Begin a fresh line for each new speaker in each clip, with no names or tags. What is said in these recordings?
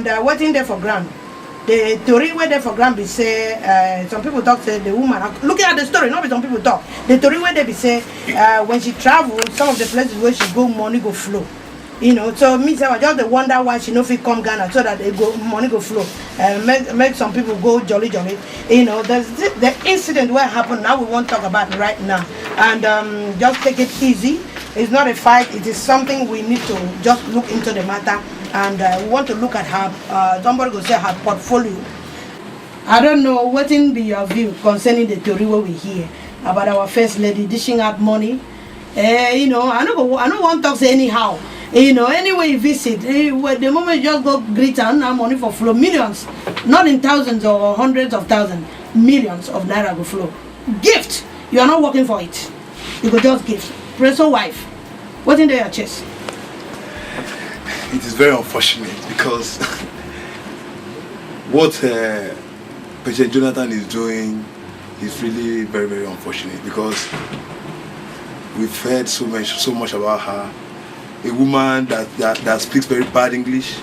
and waiting there for ground. The story where they for ground be say, some people talk say the woman, looking at the story, not some people talk. The story where they be say, when she traveled, some of the places where she go, money go flow. You know, so me say I just wonder why she no fit come Ghana so that money go flow, make some people go jolly. You know, there's the incident where happened. Now we won't talk about it right now, and just take it easy. It's not a fight. It is something we need to just look into the matter, and we want to look at her. Somebody go say her portfolio. I don't know what in be your view concerning the theory what we hear about our first lady dishing out money. You know, I don't want to talk say anyhow. You know, anyway you visit, the moment you just go greet and now money for flow, millions, not in thousands or hundreds of thousands, millions of naira go flow. Gift, you are not working for it. You go just gift. Preso wife, what's in your chest?
It is very unfortunate because what President Jonathan is doing is really very, very unfortunate because we've heard so much about her. A woman that speaks very bad English.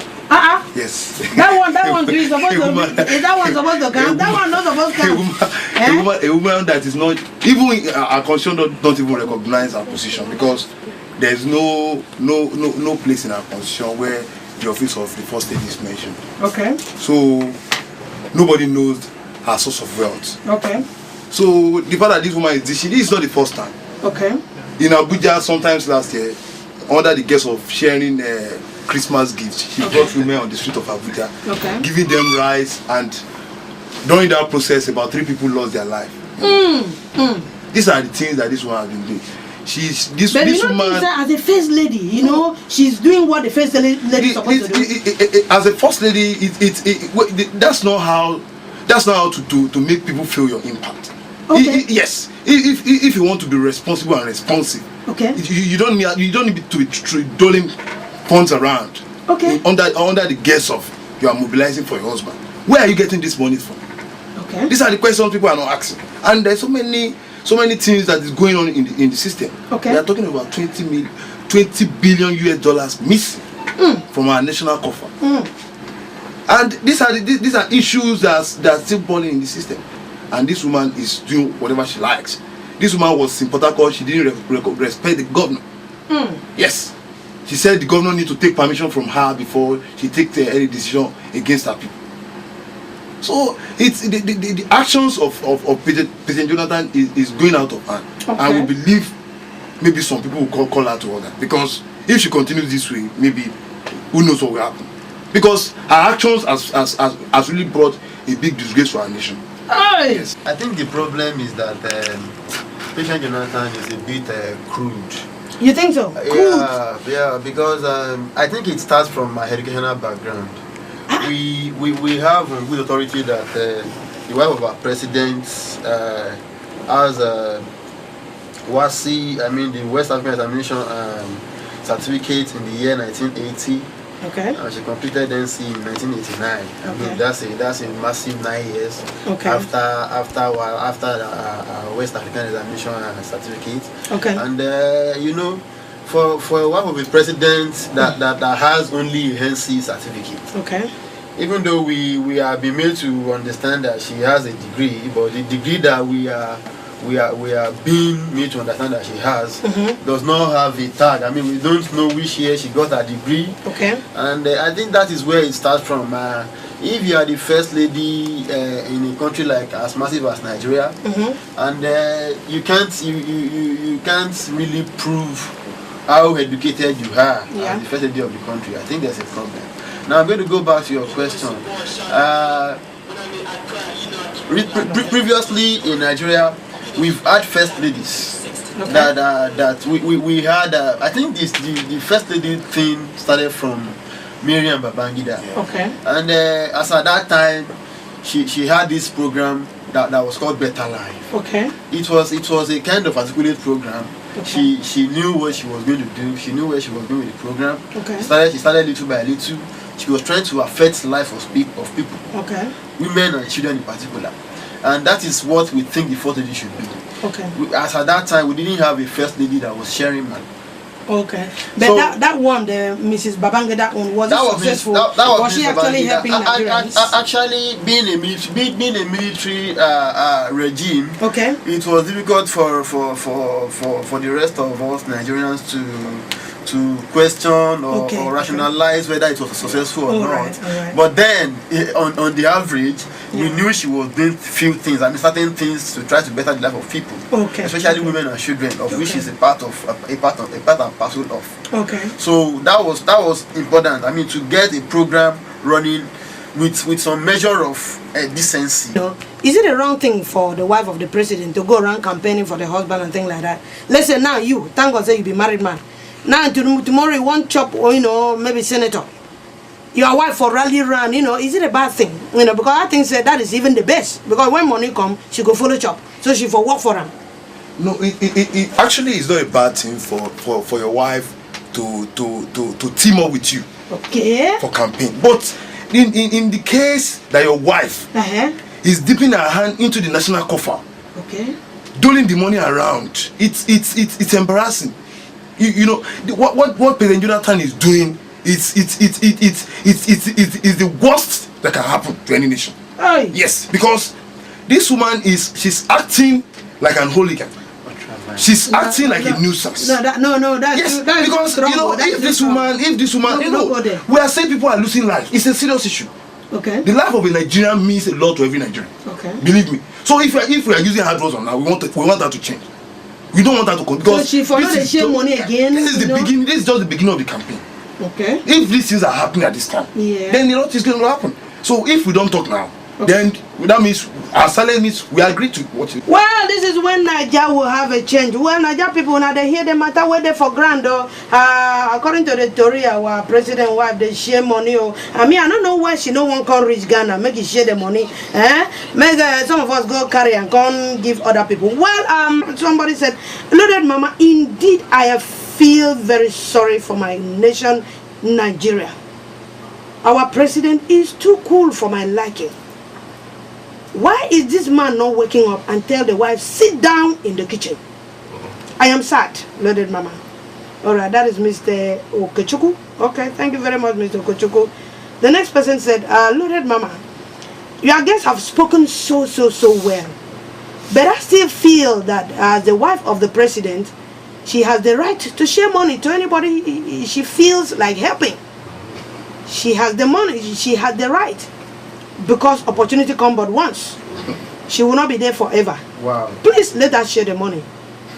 Yes.
That one is supposed to be. That one supposed to count. That one not supposed to count.
A woman that is not even our constitution don't even recognize her position because there is no place in our constitution where the office of the first lady is mentioned.
Okay.
So nobody knows her source of wealth.
Okay.
So the fact that this woman this is not the first time.
Okay.
In Abuja, sometimes last year, under the guise of sharing Christmas gifts, she brought women on the street of Abuja, giving them rice, and during that process, about 3 people lost their life. These are the things that this woman has been doing.
But this woman, as a first lady, you know, she's doing what the first lady is supposed to do.
As a first lady, that's not how to make people feel your impact.
Okay.
Yes, if you want to be responsible and responsive,
okay,
you don't need to be doling funds around.
Okay.
Under the guise of you are mobilizing for your husband. Where are you getting this money from?
Okay.
These are the questions people are not asking, and there's so many things that is going on in the system.
Okay.
We are talking about $20 billion missing from our national coffer, and these are issues that are still boiling in the system. And this woman is doing whatever she likes. This woman was in Port Harcourt, she didn't respect the governor. Yes. She said the governor need to take permission from her before she takes any decision against her people. So it's the actions of President Jonathan is going out of hand.
Okay.
I will believe maybe some people will call her to order. Because if she continues this way, maybe who knows what will happen. Because her actions has really brought a big disgrace to our nation.
Yes.
I think the problem is that President Jonathan is a bit crude.
You think so?
Yeah, because I think it starts from my educational background. We have good authority that the wife of our president has WASI, the West African Examination certificate in the year 1980.
Okay.
She completed NC in 1989.
Okay.
That's a massive 9 years.
Okay.
After West African Examination certificate.
Okay.
And for a wife of a president that has only a NC certificate.
Okay.
Even though we have been made to understand that she has a degree, but the degree that we are being made to understand that she has does not have a tag. We don't know which year she got her degree.
Okay.
And I think that is where it starts from. If you are the first lady in a country like as massive as Nigeria, and you can't really prove how educated you are as the first lady of the country, I think there's a problem. Now I'm going to go back to your question. Previously in Nigeria, we've had first ladies.
Okay.
That we had. I think the first lady thing started from Miriam Babangida.
Okay.
And as at that time, she had this program that was called Better Life.
Okay.
It was a kind of articulate program.
Okay.
She knew what she was going to do. She knew where she was going with the program.
Okay.
She started little by little. She was trying to affect the life of people.
Okay.
Women and children in particular. And that is what we think the first lady should be.
Okay.
As at that time, we didn't have a first lady that was sharing man.
Okay. But
So-
that one, the Mrs. Babangida one, was it
That was
successful?
that was
she
Mr.
actually
Babangida.
helping Nigerians?
Actually, being a military regime,
Okay.
it was difficult for the rest of us Nigerians to question or,
Okay,
or rationalize whether it was successful or
All
not.
right, all right.
But then, on the average, we knew she was doing few things. I mean, certain things to try to better the life of people,
Okay.
especially women and children, of which
Okay.
is a part and parcel of.
Okay.
So that was important. I mean, to get a program running with some measure of decency.
No. Is it a wrong thing for the wife of the president to go around campaigning for the husband and things like that? Let's say now you, thank God say you be married man. Now tomorrow you want chop or maybe senator. Your wife for rally run, is it a bad thing? Because I think that is even the best. Because when money come, she go follow chop. So she for work for him.
No, it actually is not a bad thing for your wife to team up with you
Okay.
for campaign. But in the case that your wife is dipping her hand into the national coffer,
Okay.
doling the money around, it's embarrassing. What President Jonathan is doing, it's the worst that can happen to any nation.
Hey.
Yes, because this woman she's acting like an hooligan. She's acting like a nuisance.
No, that's
Yes,
that is
because
wrong. That
if
is
this
wrong.
woman,
No, go there.
we are saying people are losing life. It's a serious issue.
Okay.
The life of a Nigerian means a lot to every Nigerian.
Okay.
Believe me. So if we are using hard words on her, we want that to change. We don't want that to continue.
So she follow the share money again.
This is the beginning. This is just the beginning of the campaign.
Okay.
If these things are happening at this time,
Yeah.
then a lot is going to happen. So if we don't talk now, then that means our silence means we agree to what you.
Well, this is when Nigeria will have a change. Well, Nigeria people, now they hear the matter where they for grand. According to the story, our president wife, they share money. I mean, I don't know why she no one can reach Ghana, make it share the money. Make some of us go carry and come give other people. Well, somebody said, loaded mama, indeed, I feel very sorry for my nation, Nigeria. Our president is too cool for my liking. Why is this man not waking up and tell the wife, sit down in the kitchen? I am sad, loaded mama. All right, that is Mr. Okechukwu. Okay, thank you very much, Mr. Okechukwu. The next person said, loaded mama, your guests have spoken so well. But I still feel that as the wife of the president, she has the right to share money to anybody she feels like helping. She has the money, she has the right. Because opportunity comes but once. She will not be there forever.
Wow.
Please let us share the money.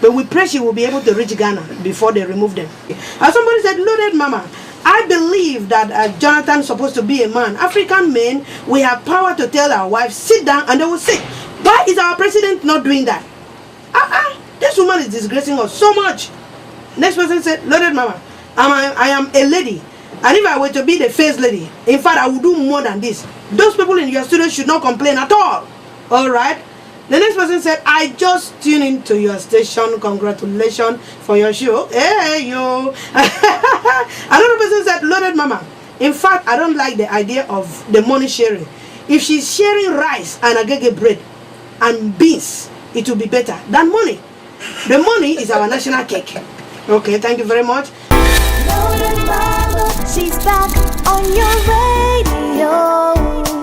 But we pray she will be able to reach Ghana before they remove them. As somebody said, loaded mama, I believe that Jonathan is supposed to be a man. African men, we have power to tell our wives, sit down, and they will sit. Why is our president not doing that? This woman is disgracing us so much. Next person said, loaded mama, I am a lady. And if I were to be the first lady, in fact, I would do more than this. Those people in your studio should not complain at all. All right. The next person said, I just tuned into your station. Congratulations for your show. Hey, yo. Another person said, loaded mama. In fact, I don't like the idea of the money sharing. If she's sharing rice and agege bread and beans, it will be better than money. The money is our national cake. Okay, thank you very much.
Loaded mama, she's back on your radio.